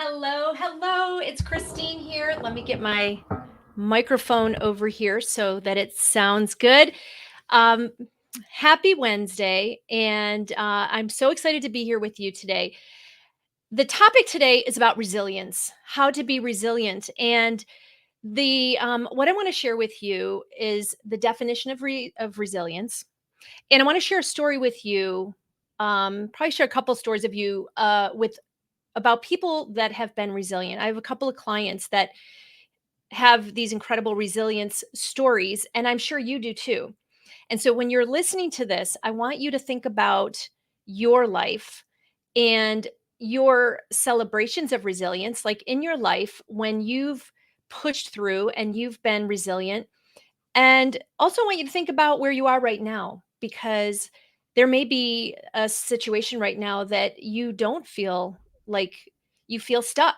Hello, hello. It's Christine here. Let me get my microphone over here so that it sounds good. Um, Happy Wednesday, and I'm so excited to be here with you today. The topic today is about resilience, how to be resilient, and the what I want to share with you is the definition of resilience, and I want to share a story with you. Probably share a couple stories of you with about people that have been resilient. I have a couple of clients that have these incredible resilience stories, and I'm sure you do too. And so when you're listening to this, I want you to think about your life and your celebrations of resilience, like in your life when you've pushed through and you've been resilient. And also want you to think about where you are right now, because there may be a situation right now that you don't feel like you feel stuck.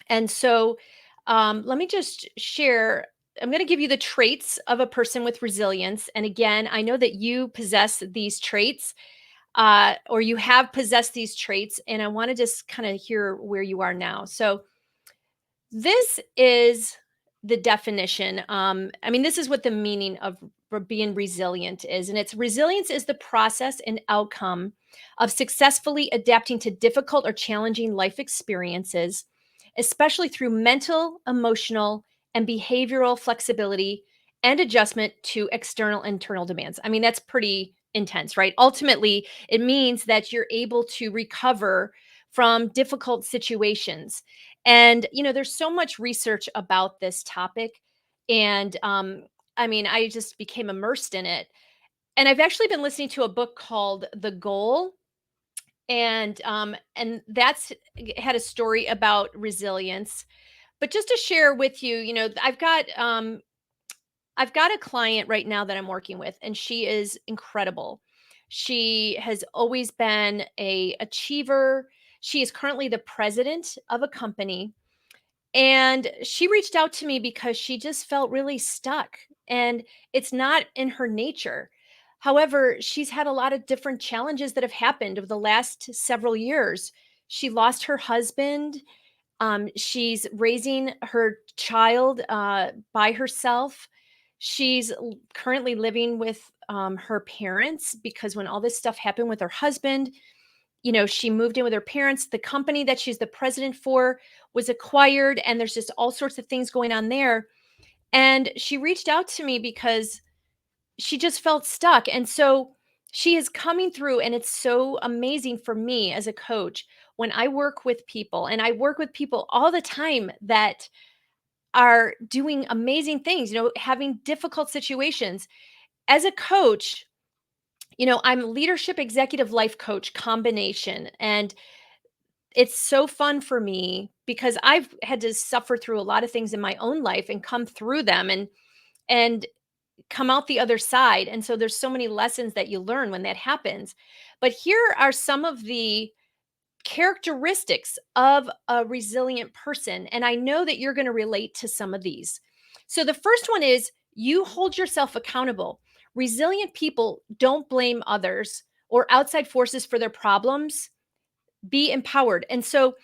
And so let me just share. I'm going to give you the traits of a person with resilience. And again, I know that you possess these traits, or you have possessed these traits. And I want to just kind of hear where you are now. So, this is the definition. This is what the meaning of being resilient is. And it's resilience is the process and outcome of successfully adapting to difficult or challenging life experiences, especially through mental, emotional, and behavioral flexibility and adjustment to external and internal demands. I mean, that's pretty intense, right? Ultimately, it means that you're able to recover from difficult situations. And, there's so much research about this topic. And I just became immersed in it. And I've actually been listening to a book called The Goal. And that's had a story about resilience. But just to share with you, I've got a client right now that I'm working with, and she is incredible. She has always been a achiever. She is currently the president of a company, and she reached out to me because she just felt really stuck, and it's not in her nature. However, she's had a lot of different challenges that have happened over the last several years. She lost her husband. She's raising her child by herself. She's currently living with her parents because when all this stuff happened with her husband, she moved in with her parents. The company that she's the president for was acquired, and there's just all sorts of things going on there. And she reached out to me because she just felt stuck. And so she is coming through, and it's so amazing for me as a coach when I work with people, and I work with people all the time that are doing amazing things, having difficult situations. As a coach, I'm leadership executive life coach combination. And it's so fun for me because I've had to suffer through a lot of things in my own life and come through them and come out the other side. And so there's so many lessons that you learn when that happens. But here are some of the characteristics of a resilient person. And I know that you're going to relate to some of these. So the first one is you hold yourself accountable. Resilient people don't blame others or outside forces for their problems. Be empowered. And so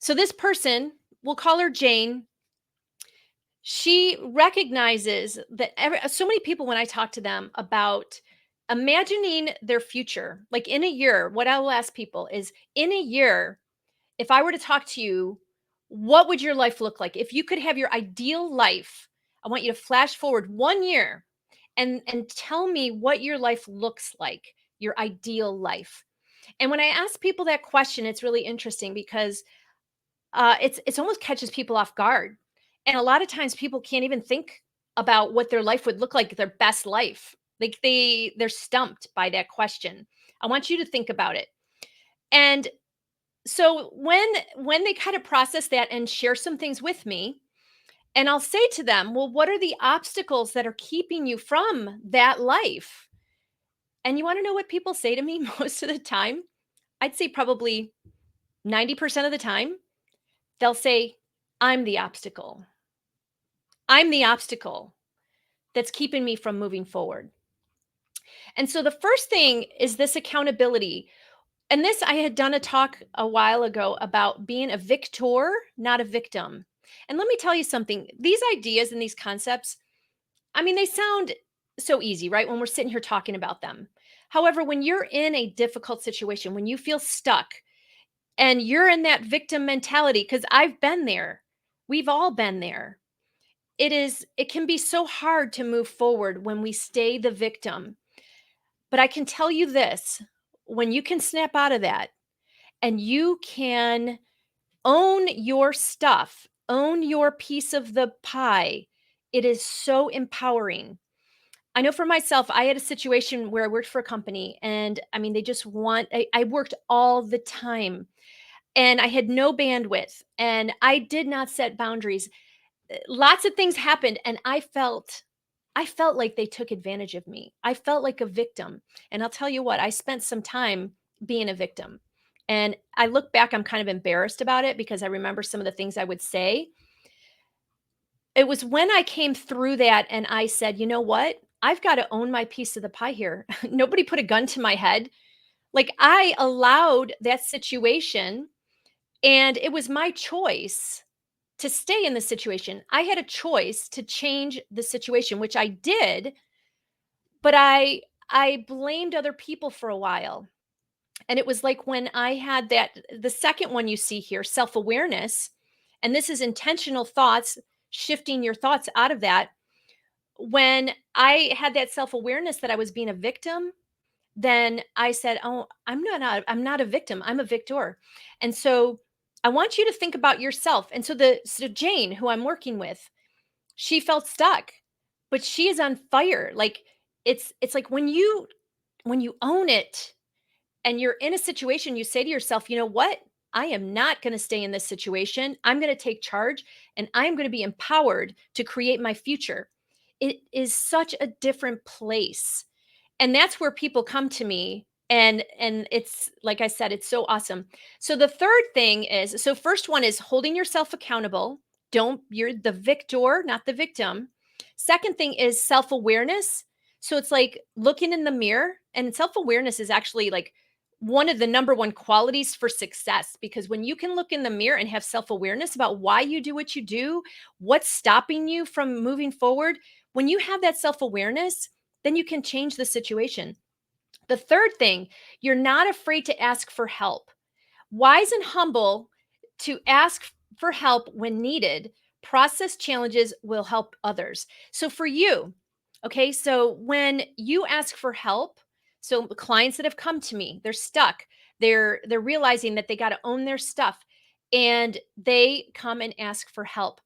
this person, we'll call her Jane, she recognizes that so many people, when I talk to them about imagining their future, like in a year, what I will ask people is, in a year, if I were to talk to you, what would your life look like? If you could have your ideal life, I want you to flash forward 1 year and tell me what your life looks like, your ideal life. And when I ask people that question, it's really interesting because it's almost catches people off guard. And a lot of times people can't even think about what their life would look like, their best life. Like they're stumped by that question. I want you to think about it. And so when they kind of process that and share some things with me, and I'll say to them, "Well, what are the obstacles that are keeping you from that life?" And you want to know what people say to me most of the time? I'd say probably 90% of the time, they'll say, "I'm the obstacle. I'm the obstacle that's keeping me from moving forward." And so the first thing is this accountability. And this, I had done a talk a while ago about being a victor, not a victim. And let me tell you something, these ideas and these concepts, I mean, they sound so easy, right? When we're sitting here talking about them. However, when you're in a difficult situation, when you feel stuck and you're in that victim mentality, because I've been there, we've all been there. It can be so hard to move forward when we stay the victim. But I can tell you this, when you can snap out of that and you can own your stuff, own your piece of the pie, it is so empowering. I know for myself, I had a situation where I worked for a company and I mean, they just want, I worked all the time and I had no bandwidth and I did not set boundaries. Lots of things happened and I felt like they took advantage of me. I felt like a victim. And I'll tell you what, I spent some time being a victim. And I look back, I'm kind of embarrassed about it because I remember some of the things I would say. It was when I came through that and I said, "You know what? I've got to own my piece of the pie here." Nobody put a gun to my head. Like I allowed that situation and it was my choice to stay in the situation. I had a choice to change the situation, which I did, but I blamed other people for a while. And it was like when I had that the second one you see here, self-awareness, and this is intentional thoughts, shifting your thoughts out of that. When I had that self-awareness that I was being a victim, then I said, "Oh, I'm not a victim. I'm a victor." And so I want you to think about yourself. And so Jane, who I'm working with, she felt stuck, but she is on fire. Like it's like when you own it and you're in a situation, you say to yourself, you know what? I am not going to stay in this situation. I'm going to take charge and I'm going to be empowered to create my future. It is such a different place. And that's where people come to me and it's like I said, it's so awesome. So the third thing is, so first one is holding yourself accountable. Don't You're the victor, not the victim. Second thing is self-awareness. So it's like looking in the mirror, and self-awareness is actually like one of the number one qualities for success, because when you can look in the mirror and have self-awareness about why you do what you do, what's stopping you from moving forward, when you have that self-awareness, then you can change the situation. The third thing, you're not afraid to ask for help. Wise and humble to ask for help when needed. Process challenges will help others. So for you, okay, so when you ask for help, so clients that have come to me, they're stuck. They're realizing that they got to own their stuff and they come and ask for help.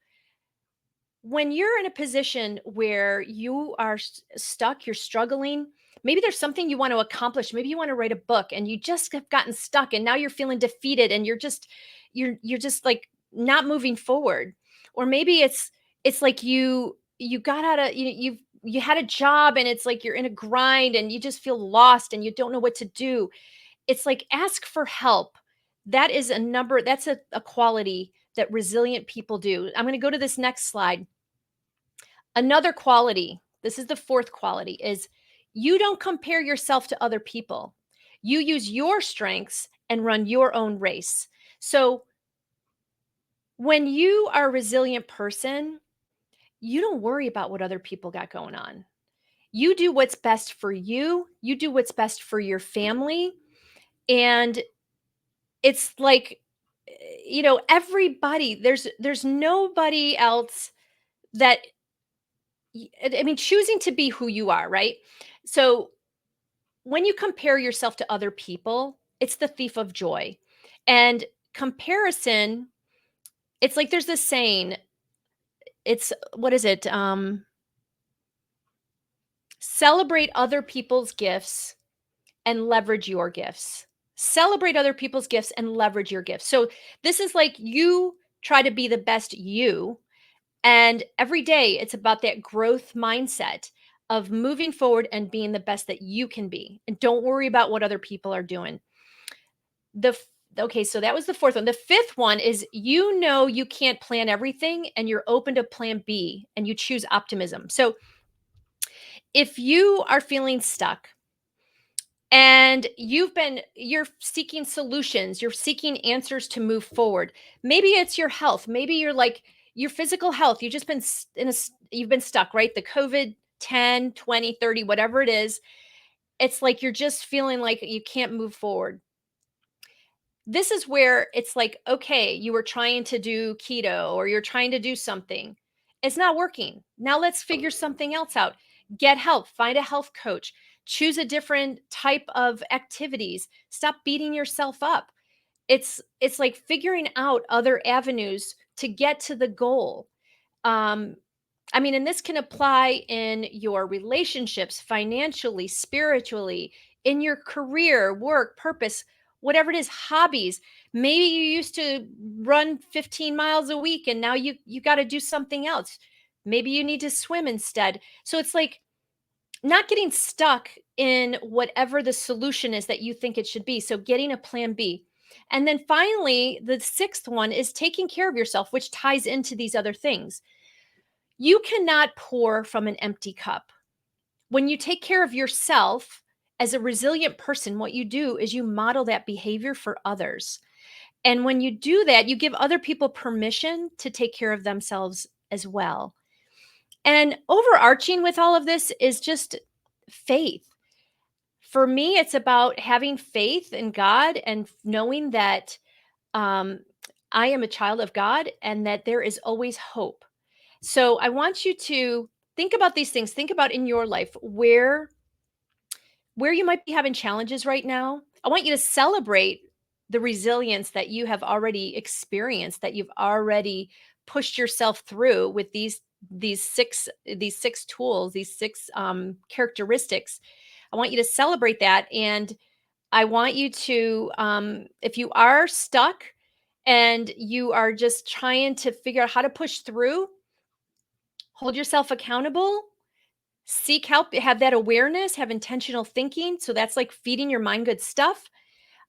When you're in a position where you are stuck, you're struggling, maybe there's something you want to accomplish. Maybe you want to write a book and you just have gotten stuck and now you're feeling defeated and you're just like not moving forward. Or maybe it's like you got out of you had a job and it's like you're in a grind and you just feel lost and you don't know what to do. It's like ask for help. That's a quality that resilient people do. I'm going to go to this next slide. Another quality, this is the fourth quality, is you don't compare yourself to other people. You use your strengths and run your own race. So when you are a resilient person, you don't worry about what other people got going on. You do what's best for you, you do what's best for your family. And it's like, everybody, there's nobody else that I mean, choosing to be who you are, right? So when you compare yourself to other people, it's the thief of joy. And comparison, it's like there's this saying, it's what is it? Celebrate other people's gifts and leverage your gifts. Celebrate other people's gifts and leverage your gifts. So this is like you try to be the best you. And every day it's about that growth mindset of moving forward and being the best that you can be. And don't worry about what other people are doing. The f Okay, so that was the fourth one. The fifth one is you can't plan everything and you're open to plan B and you choose optimism. So if you are feeling stuck, and you're seeking solutions, you're seeking answers to move forward. Maybe it's your health, maybe you're like your physical health, you've just been you've been stuck, right? The COVID 10, 20, 30, whatever it is, it's like you're just feeling like you can't move forward. This is where it's like, okay, you were trying to do keto or you're trying to do something. It's not working. Now let's figure something else out. Get help, find a health coach, choose a different type of activities. Stop beating yourself up. It's like figuring out other avenues to get to the goal. Um I mean, and this can apply in your relationships, financially, spiritually, in your career, work, purpose, whatever it is, hobbies. Maybe you used to run 15 miles a week and now you got to do something else. Maybe you need to swim instead. So it's like not getting stuck in whatever the solution is that you think it should be. So getting a plan B. And then finally, the sixth one is taking care of yourself, which ties into these other things. You cannot pour from an empty cup. When you take care of yourself as a resilient person, what you do is you model that behavior for others. And when you do that, you give other people permission to take care of themselves as well. And overarching with all of this is just faith. For me, it's about having faith in God and knowing that um, I am a child of God and that there is always hope. So I want you to think about these things. Think about in your life where you might be having challenges right now. I want you to celebrate the resilience that you have already experienced, that you've already pushed yourself through with these six tools, these six characteristics. I want you to celebrate that, and I want you to, if you are stuck and you are just trying to figure out how to push through, hold yourself accountable, seek help, have that awareness, have intentional thinking. So that's like feeding your mind good stuff.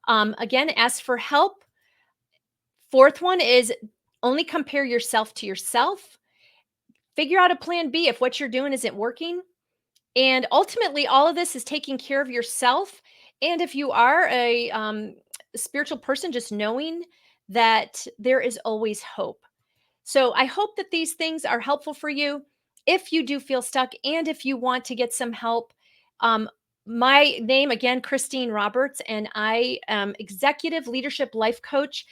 Again, ask for help. Fourth one is only compare yourself to yourself. Figure out a plan B if what you're doing isn't working. And ultimately, all of this is taking care of yourself. And if you are a spiritual person, just knowing that there is always hope. So I hope that these things are helpful for you if you do feel stuck and if you want to get some help. Um, my name again, Christine Roberts, and I am executive leadership life coach.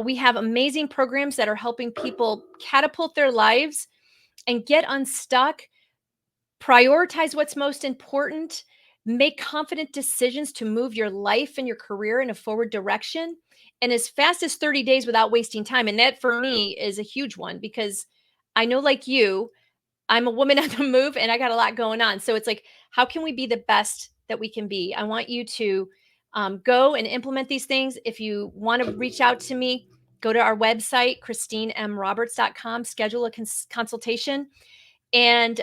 We have amazing programs that are helping people catapult their lives and get unstuck, prioritize what's most important, make confident decisions to move your life and your career in a forward direction, and as fast as 30 days without wasting time. And that for me is a huge one because I know, like you, I'm a woman on the move and I got a lot going on. So it's like, how can we be the best that we can be? I want you to go and implement these things. If you want to reach out to me, go to our website, christinemroberts.com, schedule a consultation. And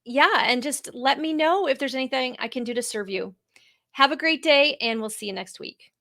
yeah, and just let me know if there's anything I can do to serve you. Have a great day, and we'll see you next week.